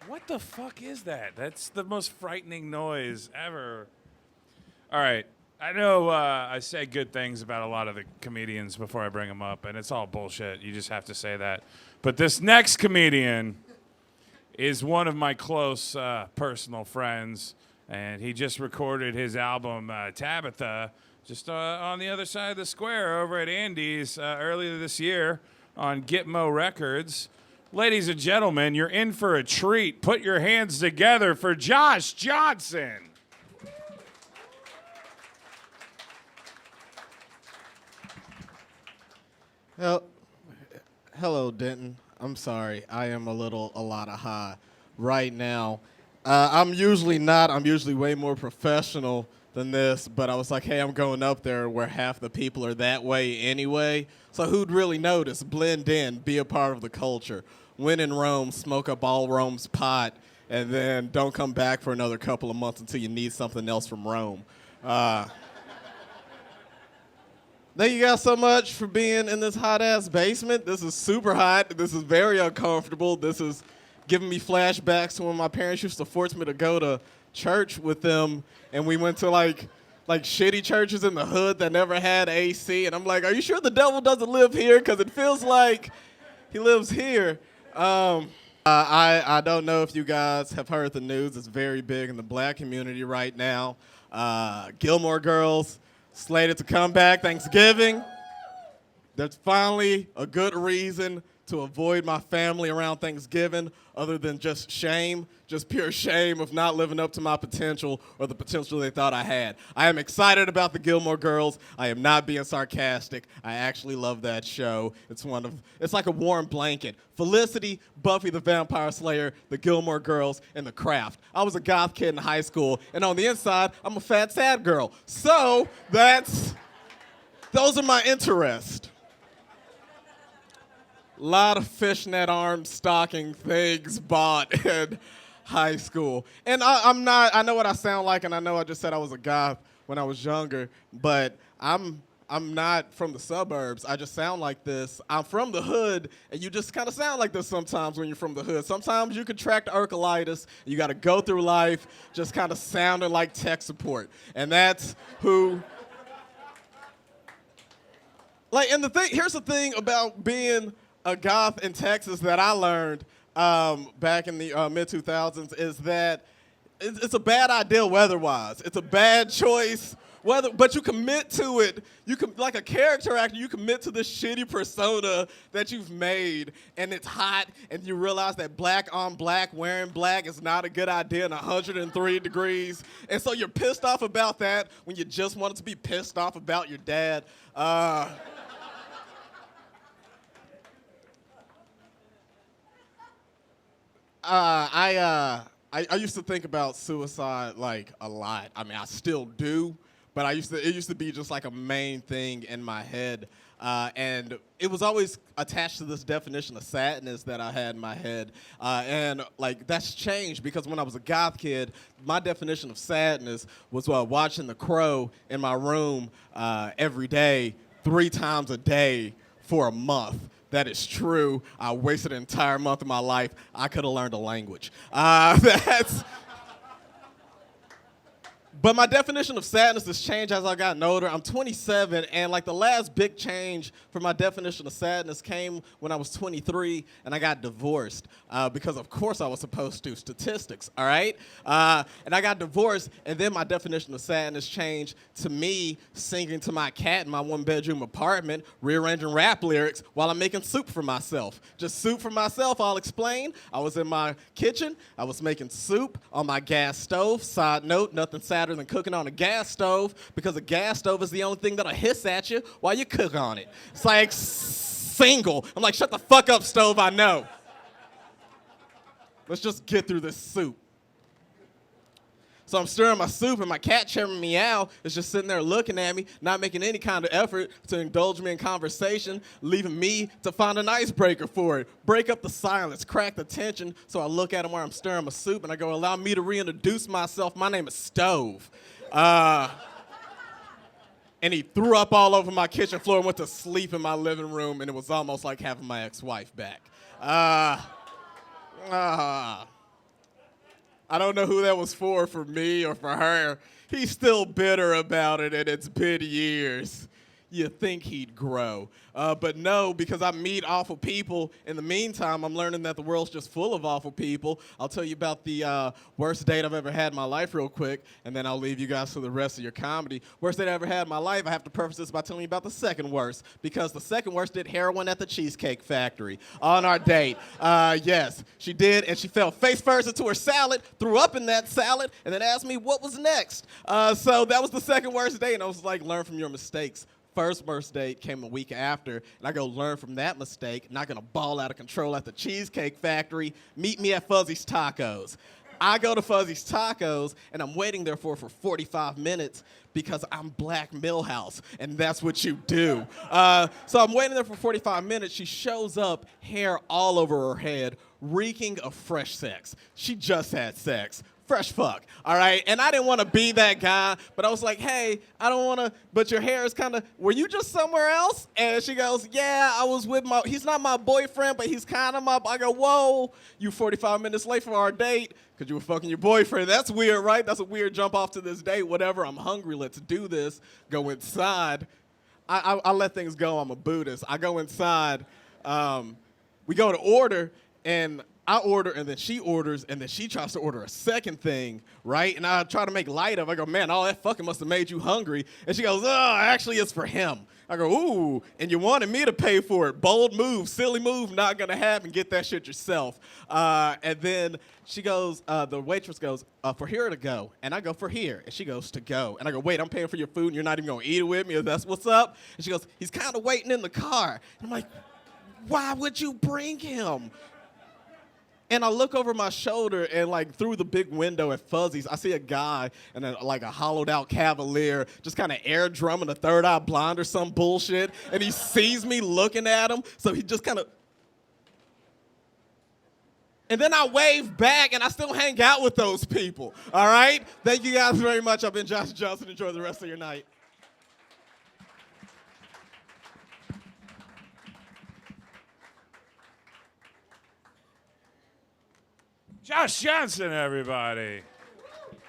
What the fuck is that? That's the most frightening noise ever. All right. I know I say good things about a lot of the comedians before I bring them up, and it's all bullshit. You just have to say that. But this next comedian is one of my close personal friends, and he just recorded his album, Tabitha, just on the other side of the square over at Andy's earlier this year on Gitmo Records. Ladies and gentlemen, you're in for a treat. Put your hands together for Josh Johnson. Hel- Hello, Denton. I'm sorry. I am a lot of high right now. I'm usually not. I'm usually way more professional than this, but I was like, hey, I'm going up there where half the people are that way anyway. So who'd really notice? Blend in, be a part of the culture. When in Rome, smoke up all Rome's pot, and then don't come back for another couple of months until you need something else from Rome. Thank you guys so much for being in this hot-ass basement. This is super hot. This is very uncomfortable. This is giving me flashbacks to when my parents used to force me to go to church with them, and we went to like shitty churches in the hood that never had AC. And I'm like, are you sure the devil doesn't live here? Because it feels like he lives here. I don't know if you guys have heard the news. It's very big in the black community right now. Gilmore Girls slated to come back Thanksgiving. There's finally a good reason to avoid my family around Thanksgiving other than just shame, just pure shame of not living up to my potential or the potential they thought I had. I am excited about the Gilmore Girls. I am not being sarcastic. I actually love that show. It's like a warm blanket. Felicity, Buffy the Vampire Slayer, the Gilmore Girls, and The Craft. I was a goth kid in high school, and on the inside, I'm a fat, sad girl. So those are my interests. Lot of fishnet arm stocking things bought in high school. And I know what I sound like, and I know I just said I was a goth when I was younger, but I'm not from the suburbs. I just sound like this. I'm from the hood, and you just kind of sound like this sometimes when you're from the hood. Sometimes you contract urqulitis, and you got to go through life just kind of sounding like tech support. And that's who... and here's the thing about being a goth in Texas that I learned back in the mid-2000s is that it's a bad idea weather-wise. It's a bad choice but you commit to it. Like a character actor, you commit to this shitty persona that you've made, and it's hot, and you realize that black on black, wearing black is not a good idea in 103 degrees. And so you're pissed off about that when you just wanted to be pissed off about your dad. I used to think about suicide like a lot. I mean, I still do, but it used to be just like a main thing in my head, and it was always attached to this definition of sadness that I had in my head, and like that's changed because when I was a goth kid, my definition of sadness was watching The Crow in my room every day, 3 times a day for a month. That is true. I wasted an entire month of my life. I could have learned a language. But my definition of sadness has changed as I gotten older. I'm 27, and like the last big change for my definition of sadness came when I was 23, and I got divorced because, of course, I was supposed to. Statistics, all right? And I got divorced, and then my definition of sadness changed to me singing to my cat in my one-bedroom apartment, rearranging rap lyrics while I'm making soup for myself. Just soup for myself, I'll explain. I was in my kitchen. I was making soup on my gas stove. Side note, nothing sadder than cooking on a gas stove because a gas stove is the only thing that'll hiss at you while you cook on it. It's like single. I'm like, shut the fuck up, stove, I know. Let's just get through this soup. So I'm stirring my soup, and my cat, Chairman Meow, is just sitting there looking at me, not making any kind of effort to indulge me in conversation, leaving me to find an icebreaker for it. Break up the silence, crack the tension, so I look at him while I'm stirring my soup, and I go, allow me to reintroduce myself. My name is Stove. And he threw up all over my kitchen floor and went to sleep in my living room, and it was almost like having my ex-wife back. I don't know who that was for me or for her. He's still bitter about it, and it's been years. You think he'd grow. But no, because I meet awful people. In the meantime, I'm learning that the world's just full of awful people. I'll tell you about the worst date I've ever had in my life real quick, and then I'll leave you guys to the rest of your comedy. Worst date I ever had in my life, I have to preface this by telling you about the second worst, because the second worst did heroin at the Cheesecake Factory on our date. Yes, she did, and she fell face first into her salad, threw up in that salad, and then asked me what was next. So that was the second worst date, and I was like, learn from your mistakes. First worst date came a week after, and I go learn from that mistake. Not gonna ball out of control at the Cheesecake Factory. Meet me at Fuzzy's Tacos. I go to Fuzzy's Tacos, and I'm waiting there for 45 minutes because I'm Black Millhouse, and that's what you do. So I'm waiting there for 45 minutes. She shows up, hair all over her head, reeking of fresh sex. She just had sex. Fresh fuck, all right? And I didn't want to be that guy, but I was like, hey, I don't want to, but your hair is kind of, were you just somewhere else? And she goes, yeah, I was with he's not my boyfriend, but he's kind of my, I go, whoa, you 45 minutes late for our date because you were fucking your boyfriend. That's weird, right? That's a weird jump off to this date, whatever. I'm hungry, let's do this. Go inside. I let things go, I'm a Buddhist. I go inside, we go to order, and I order, and then she orders, and then she tries to order a second thing, right? And I try to make light of it. I go, man, all that fucking must have made you hungry. And she goes, oh, actually, it's for him. I go, ooh, and you wanted me to pay for it. Bold move, silly move, not gonna happen. Get that shit yourself. And then she goes, the waitress goes, for here or to go? And I go, for here. And she goes, to go. And I go, wait, I'm paying for your food, and you're not even gonna eat it with me? If that's what's up? And she goes, he's kind of waiting in the car. And I'm like, why would you bring him? And I look over my shoulder, and like through the big window at Fuzzy's, I see a guy in like a hollowed out Cavalier just kind of air drumming a Third Eye Blind or some bullshit. And he sees me looking at him, so he just kind of. And then I wave back, and I still hang out with those people. All right? Thank you guys very much. I've been Josh Johnson. Enjoy the rest of your night. Josh Johnson, everybody.